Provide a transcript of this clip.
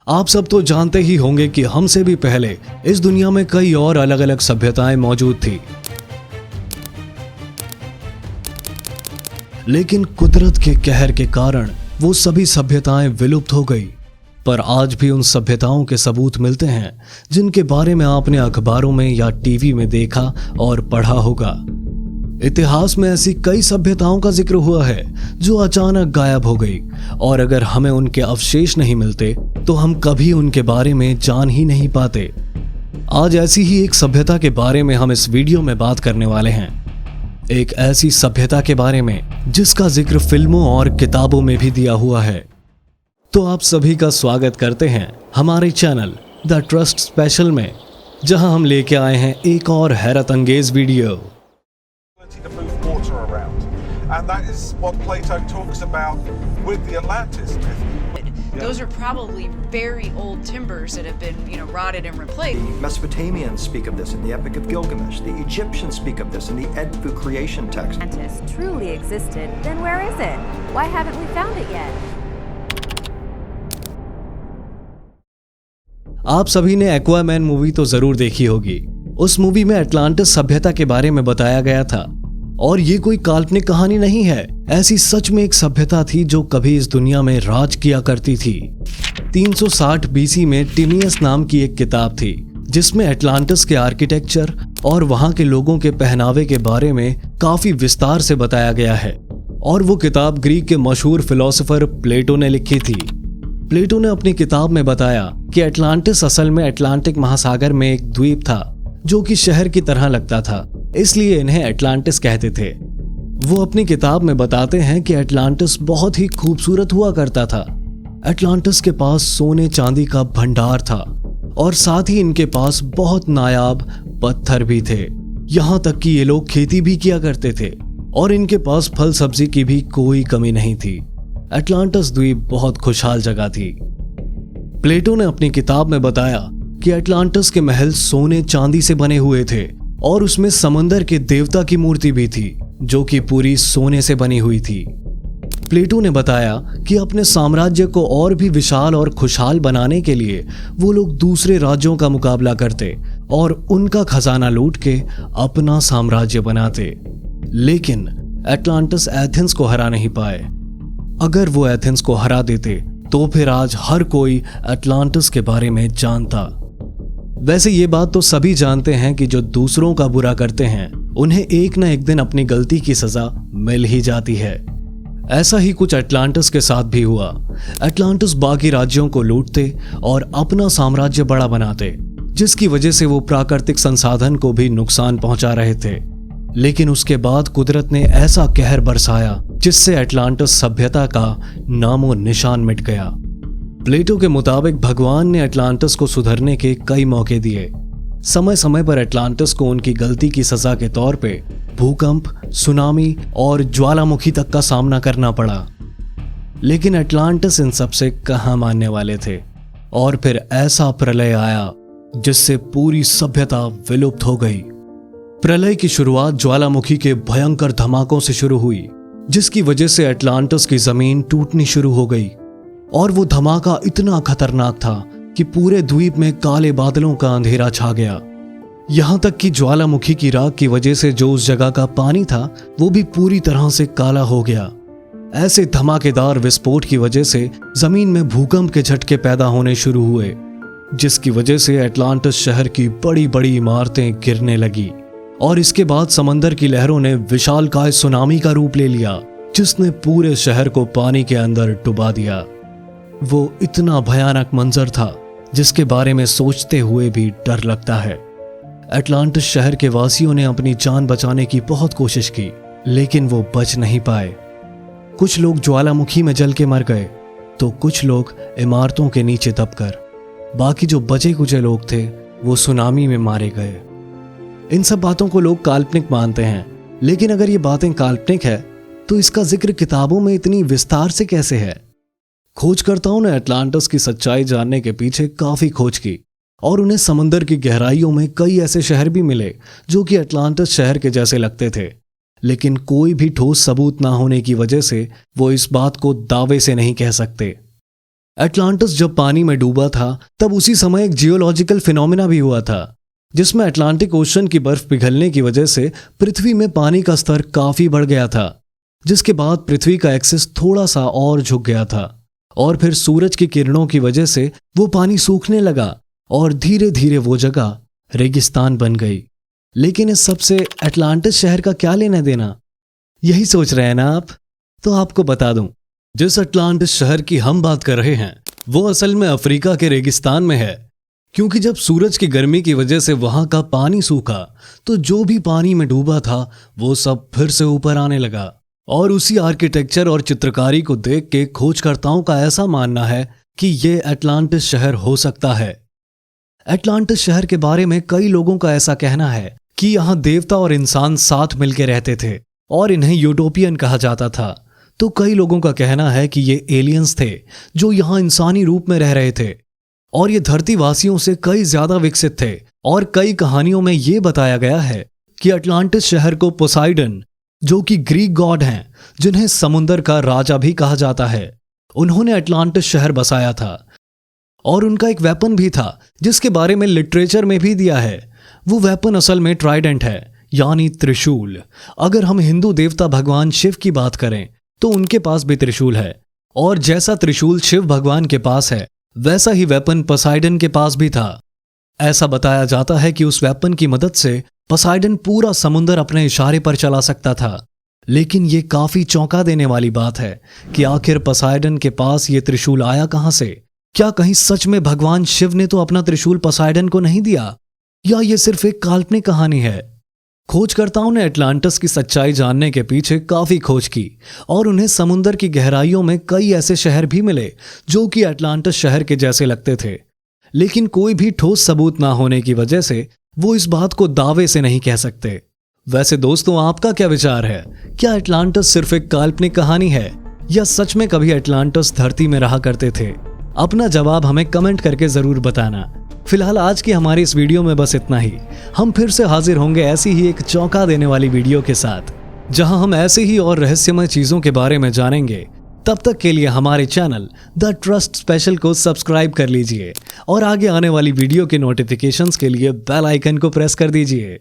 आप सब तो जानते ही होंगे कि हमसे भी पहले इस दुनिया में कई और अलग अलग सभ्यताएं मौजूद थी, लेकिन कुदरत के कहर के कारण वो सभी सभ्यताएं विलुप्त हो गई। पर आज भी उन सभ्यताओं के सबूत मिलते हैं जिनके बारे में आपने अखबारों में या टीवी में देखा और पढ़ा होगा। इतिहास में ऐसी कई सभ्यताओं का जिक्र हुआ है जो अचानक गायब हो गई, और अगर हमें उनके अवशेष नहीं मिलते तो हम कभी उनके बारे में जान ही नहीं पाते। आज ऐसी ही एक सभ्यता के बारे में हम इस वीडियो में बात करने वाले हैं। एक ऐसी सभ्यता के बारे में जिसका जिक्र फिल्मों और किताबों में भी दिया हुआ है। तो आप सभी का स्वागत करते हैं हमारे चैनल द ट्रस्ट स्पेशल में, जहां हम लेके आए हैं एक और हैरत अंगेज video. To move water around, and that is what Plato talks about with the Atlantis myth. Those are probably very old timbers that have been, rotted and replaced. The Mesopotamians speak of this in the Epic of Gilgamesh. The Egyptians speak of this in the Edfu creation text. Atlantis truly existed, then where is it? Why haven't we found it yet? आप सभी ने Aquaman movie तो जरूर देखी होगी। उस movie में Atlantis सभ्यता के बारे में बताया गया था, और ये कोई काल्पनिक कहानी नहीं है। ऐसी सच में एक सभ्यता थी जो कभी इस दुनिया में राज किया करती थी। 360 बीसी में टिमियस नाम की एक किताब थी जिसमें अटलांटिस के आर्किटेक्चर और वहां के लोगों के पहनावे के बारे में काफी विस्तार से बताया गया है। और वो किताब ग्रीक के मशहूर फिलोसोफर प्लेटो ने लिखी थी। प्लेटो ने अपनी किताब में बताया कि अटलांटिस असल में अटलांटिक महासागर में एक द्वीप था जो कि शहर की तरह लगता था, इसलिए इन्हें अटलांटिस कहते थे। वो अपनी किताब में बताते हैं कि अटलांटिस बहुत ही खूबसूरत हुआ करता था। अटलांटिस के पास सोने चांदी का भंडार था, और साथ ही इनके पास बहुत नायाब पत्थर भी थे। यहाँ तक कि ये लोग खेती भी किया करते थे, और इनके पास फल सब्जी की भी कोई कमी नहीं थी। अटलांटिस द्वीप बहुत खुशहाल जगह थी। प्लेटो ने अपनी किताब में बताया कि अटलांटिस के महल सोने चांदी से बने हुए थे, और उसमें समंदर के देवता की मूर्ति भी थी जो कि पूरी सोने से बनी हुई थी। प्लेटो ने बताया कि अपने साम्राज्य को और भी विशाल और खुशहाल बनाने के लिए वो लोग दूसरे राज्यों का मुकाबला करते और उनका खजाना लूट के अपना साम्राज्य बनाते। लेकिन अटलांटिस एथेंस को हरा नहीं पाए। अगर वो एथेंस को हरा देते तो फिर आज हर कोई अटलांटिस के बारे में जानता। वैसे ये बात तो सभी जानते हैं कि जो दूसरों का बुरा करते हैं उन्हें एक न एक दिन अपनी गलती की सजा मिल ही जाती है। ऐसा ही कुछ अटलांटिस के साथ भी हुआ। अटलांटिस बाकी राज्यों को लूटते और अपना साम्राज्य बड़ा बनाते, जिसकी वजह से वो प्राकृतिक संसाधन को भी नुकसान पहुंचा रहे थे। लेकिन उसके बाद कुदरत ने ऐसा कहर बरसाया जिससे अटलांटिस सभ्यता का नामो निशान मिट गया। प्लेटो के मुताबिक भगवान ने अटलांटिस को सुधरने के कई मौके दिए। समय समय पर अटलांटिस को उनकी गलती की सजा के तौर पे भूकंप, सुनामी और ज्वालामुखी तक का सामना करना पड़ा। लेकिन अटलांटिस इन सब से कहां मानने वाले थे, और फिर ऐसा प्रलय आया जिससे पूरी सभ्यता विलुप्त हो गई। प्रलय की शुरुआत ज्वालामुखी के भयंकर धमाकों से शुरू हुई, जिसकी वजह से अटलांटिस की जमीन टूटनी शुरू हो गई। और वो धमाका इतना खतरनाक था कि पूरे द्वीप में काले बादलों का अंधेरा छा गया। यहां तक कि ज्वालामुखी की राख की वजह से जो उस जगह का पानी था वो भी पूरी तरह से काला हो गया। ऐसे धमाकेदार विस्फोट की वजह से जमीन में भूकंप के झटके पैदा होने शुरू हुए, जिसकी वजह से अटलांटिस शहर की बड़ी बड़ी इमारतें गिरने लगी। और इसके बाद समंदर की लहरों ने विशालकाय सुनामी का रूप ले लिया, जिसने पूरे शहर को पानी के अंदर डुबा दिया। वो इतना भयानक मंजर था जिसके बारे में सोचते हुए भी डर लगता है। अटलांटिस शहर के वासियों ने अपनी जान बचाने की बहुत कोशिश की, लेकिन वो बच नहीं पाए। कुछ लोग ज्वालामुखी में जल के मर गए, तो कुछ लोग इमारतों के नीचे दबकर, बाकी जो बचे कुचे लोग थे वो सुनामी में मारे गए। इन सब बातों को लोग काल्पनिक मानते हैं, लेकिन अगर ये बातें काल्पनिक है तो इसका जिक्र किताबों में इतनी विस्तार से कैसे है? खोजकर्ताओं ने अटलांटिस की सच्चाई जानने के पीछे काफी खोज की, और उन्हें समंदर की गहराइयों में कई ऐसे शहर भी मिले जो कि अटलांटिस शहर के जैसे लगते थे। लेकिन कोई भी ठोस सबूत ना होने की वजह से वो इस बात को दावे से नहीं कह सकते। एटलांटिस जब पानी में डूबा था तब उसी समय एक जियोलॉजिकल फिनोमिना भी हुआ था, जिसमें अटलांटिक ओशन की बर्फ पिघलने की वजह से पृथ्वी में पानी का स्तर काफी बढ़ गया था, जिसके बाद पृथ्वी का एक्सिस थोड़ा सा और झुक गया था और फिर सूरज की किरणों की वजह से वो पानी सूखने लगा और धीरे धीरे वो जगह रेगिस्तान बन गई। लेकिन इस सबसे अटलांटिस शहर का क्या लेना देना, यही सोच रहे हैं ना आप? तो आपको बता दूं, जिस अटलांटिस शहर की हम बात कर रहे हैं वो असल में अफ्रीका के रेगिस्तान में है, क्योंकि जब सूरज की गर्मी की वजह से वहां का पानी सूखा तो जो भी पानी में डूबा था वो सब फिर से ऊपर आने लगा। और उसी आर्किटेक्चर और चित्रकारी को देख के खोजकर्ताओं का ऐसा मानना है कि ये अटलांटिस शहर हो सकता है। अटलांटिस शहर के बारे में कई लोगों का ऐसा कहना है कि यहाँ देवता और इंसान साथ मिलकर रहते थे और इन्हें यूटोपियन कहा जाता था। तो कई लोगों का कहना है कि ये एलियंस थे जो यहाँ इंसानी रूप में रह रहे थे और ये धरतीवासियों से कई ज्यादा विकसित थे। और कई कहानियों में ये बताया गया है कि अटलांटिस शहर को पोसाइडन, जो कि ग्रीक गॉड हैं जिन्हें समुंदर का राजा भी कहा जाता है, उन्होंने अटलांटिस शहर बसाया था। और उनका एक वेपन भी था जिसके बारे में लिटरेचर में भी दिया है। वो वेपन असल में ट्राइडेंट है, यानी त्रिशूल। अगर हम हिंदू देवता भगवान शिव की बात करें तो उनके पास भी त्रिशूल है, और जैसा त्रिशूल शिव भगवान के पास है वैसा ही वेपन पोसाइडन के पास भी था। ऐसा बताया जाता है कि उस वेपन की मदद से पोसाइडन पूरा समुंदर अपने इशारे पर चला सकता था। लेकिन ये काफी चौंका देने वाली बात है कि आखिर पोसाइडन के पास ये त्रिशूल आया कहां से? क्या कहीं सच में भगवान शिव ने तो अपना त्रिशूल पोसाइडन को नहीं दिया, या ये सिर्फ एक काल्पनिक कहानी है? खोजकर्ताओं ने अटलांटिस की सच्चाई जानने के पीछे काफी खोज की और उन्हें समुंदर की गहराइयों में कई ऐसे शहर भी मिले जो कि अटलांटिस शहर के जैसे लगते थे। लेकिन कोई भी ठोस सबूत ना होने की वजह से वो इस बात को दावे से नहीं कह सकते। वैसे दोस्तों, आपका क्या विचार है? क्या अटलांटिस सिर्फ एक काल्पनिक कहानी है या सच में कभी अटलांटिस धरती में रहा करते थे? अपना जवाब हमें कमेंट करके जरूर बताना। फिलहाल आज की हमारी इस वीडियो में बस इतना ही। हम फिर से हाजिर होंगे ऐसी ही एक चौंका देने वाली वीडियो के साथ, जहां हम ऐसे ही और रहस्यमय चीजों के बारे में जानेंगे। तब तक के लिए हमारे चैनल द ट्रस्ट स्पेशल को सब्सक्राइब कर लीजिए और आगे आने वाली वीडियो के नोटिफिकेशंस के लिए बेल आइकन को प्रेस कर दीजिए।